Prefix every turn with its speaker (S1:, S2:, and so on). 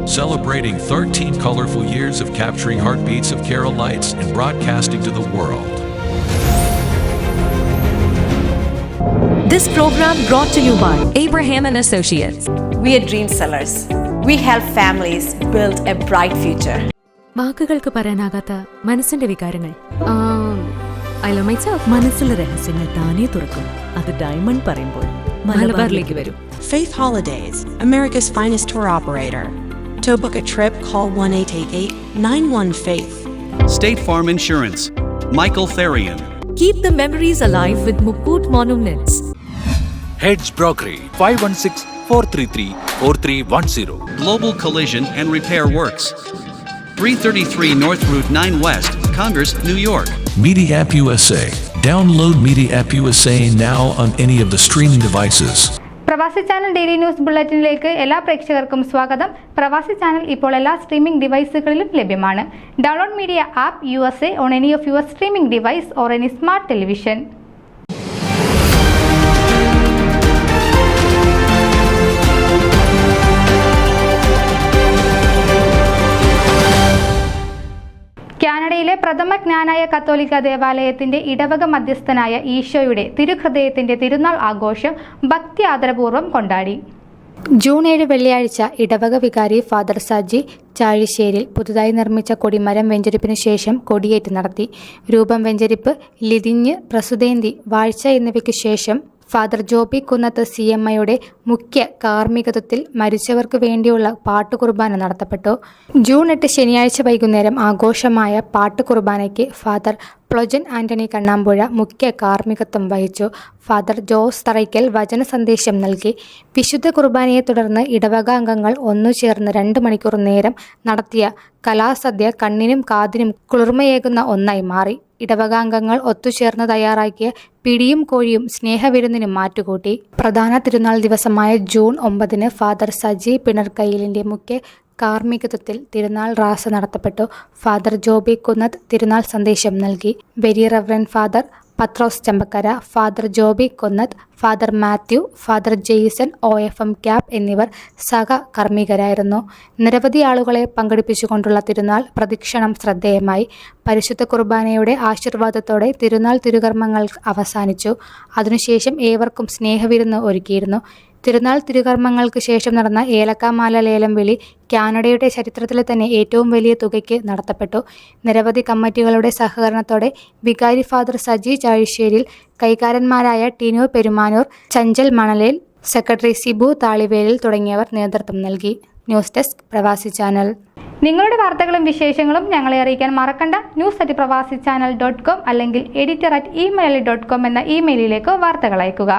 S1: celebrating 13 colorful years of capturing heartbeats of Keralites and broadcasting to the world.
S2: This program brought to you by Abraham and Associates.
S3: We are dream sellers. We help families build a bright future.
S4: വാക്കുകൾക്ക് പറയാനാകാത്ത മനസ്സിന്റെ വികാരങ്ങൾ. I love myself. മനസ്സിലെ രഹസ്യങ്ങൾ താനേ തുറക്കും. അത് diamond പറയുമ്പോൾ മലബാറിലേക്ക് വരും.
S5: Faith Holidays, America's finest tour operator. To book a trip, call 1-888-91-FAITH.
S6: State Farm Insurance, Michael Therian.
S2: Keep the memories alive with Mukut Monuments.
S7: Heads Brokery 516-433-4310.
S6: Global Collision and Repair Works, 333 North Route 9 West, Congress, New York.
S1: Media App USA. Download Media App USA now on any of the streaming devices.
S8: പ്രവാസി channel daily news ബുള്ളറ്റിനിലേക്ക് എല്ലാ പ്രേക്ഷകർക്കും സ്വാഗതം. പ്രവാസി channel ഇപ്പോൾ എല്ലാ streaming ഡിവൈസുകളിലും ലഭ്യമാണ്. Download media app USA on any of your streaming device or any smart television. കാനഡയിലെ പ്രഥമ ജ്ഞാനായ കത്തോലിക്ക ദേവാലയത്തിന്റെ ഇടവക മധ്യസ്ഥനായ ഈശോയുടെ തിരുഹൃദയത്തിന്റെ തിരുനാൾ ആഘോഷം ഭക്തി ആദരപൂർവ്വം കൊണ്ടാടി. ജൂൺ 7 വെള്ളിയാഴ്ച ഇടവക വികാരി ഫാദർ സജി ചാഴിശ്ശേരിൽ പുതുതായി നിർമ്മിച്ച കൊടിമരം വെഞ്ചരിപ്പിനു ശേഷം കൊടിയേറ്റ് നടത്തി. രൂപം വെഞ്ചരിപ്പ്, ലിതിഞ്ഞ്, പ്രസുതേന്തി, വാഴ്ച എന്നിവയ്ക്കു ശേഷം ഫാദർ ജോബി കുന്നത്ത് CMIയുടെ മുഖ്യ കാർമ്മികത്വത്തിൽ മരിച്ചവർക്ക് വേണ്ടിയുള്ള പാട്ടുകുർബാന നടത്തപ്പെട്ടു. ജൂൺ 8 ശനിയാഴ്ച വൈകുന്നേരം ആഘോഷമായ പാട്ടുകുർബാനയ്ക്ക് ഫാദർ പ്ലൊജൻ ആന്റണി കണ്ണാമ്പുഴ മുഖ്യ കാർമ്മികത്വം വഹിച്ചു. ഫാദർ ജോസ് തറയ്ക്കൽ വചന സന്ദേശം നൽകി. വിശുദ്ധ കുർബാനയെ തുടർന്ന് ഇടവക അംഗങ്ങൾ ഒന്നുചേർന്ന് 2 മണിക്കൂർ നേരം നടത്തിയ കലാസദ്യ കണ്ണിനും കാതിനും കുളിർമയേകുന്ന ഒന്നായി മാറി. ഇടവകാംഗങ്ങൾ ഒത്തുചേർന്ന് തയ്യാറാക്കിയ പിടിയും കോഴിയും സ്നേഹവിരുന്നിനും മാറ്റുകൂട്ടി. പ്രധാന തിരുനാൾ ദിവസമായ ജൂൺ 9 ഫാദർ സജി പിണർക്കയിലിന്റെ മുഖ്യ കാർമ്മികത്വത്തിൽ തിരുനാൾ റാസ നടത്തപ്പെട്ടു. ഫാദർ ജോബി കുന്നത്ത് തിരുനാൾ സന്ദേശം നൽകി. Very reverend father Pathros Chembakkara, father Joby Kunnath, father Mathew, father Jason OFM cap എന്നിവർ സഹകർമ്മികരായിരുന്നു. നിരവധി ആളുകളെ പങ്കെടുപ്പിച്ചുകൊണ്ടുള്ള തിരുനാൾ പ്രദക്ഷിണം ശ്രദ്ധേയമായി. പരിശുദ്ധ കുർബാനയുടെ ആശീർവാദത്തോടെ തിരുനാൾ തിരുകർമ്മങ്ങൾ അവസാനിച്ചു. അതിനുശേഷം ഏവർക്കും സ്നേഹവിരുന്ന് ഒരുക്കിയിരുന്നു. തിരുനാൾ തിരുകർമ്മങ്ങൾക്ക് ശേഷം നടന്ന ഏലക്കാമാല ലേലം വിളി കാനഡയുടെ ചരിത്രത്തിലെ തന്നെ ഏറ്റവും വലിയ തുകയ്ക്ക് നടത്തപ്പെട്ടു. നിരവധി കമ്മിറ്റികളുടെ സഹകരണത്തോടെ വികാരി ഫാദർ സജി ചാഴിശ്ശേരിൽ, കൈകാരന്മാരായ ടിനു പെരുമാനൂർ, ചഞ്ചൽ മണലേൽ, സെക്രട്ടറി സിബു താളിവേലിൽ തുടങ്ങിയവർ നേതൃത്വം നൽകി. ന്യൂസ് ഡെസ്ക് പ്രവാസി ചാനൽ. നിങ്ങളുടെ വാർത്തകളും വിശേഷങ്ങളും ഞങ്ങളെ അറിയിക്കാൻ മറക്കണ്ട. news@pravasichannel.com അല്ലെങ്കിൽ editor@email.com എന്ന ഇമെയിലിലേക്ക് വാർത്തകൾ അയക്കുക.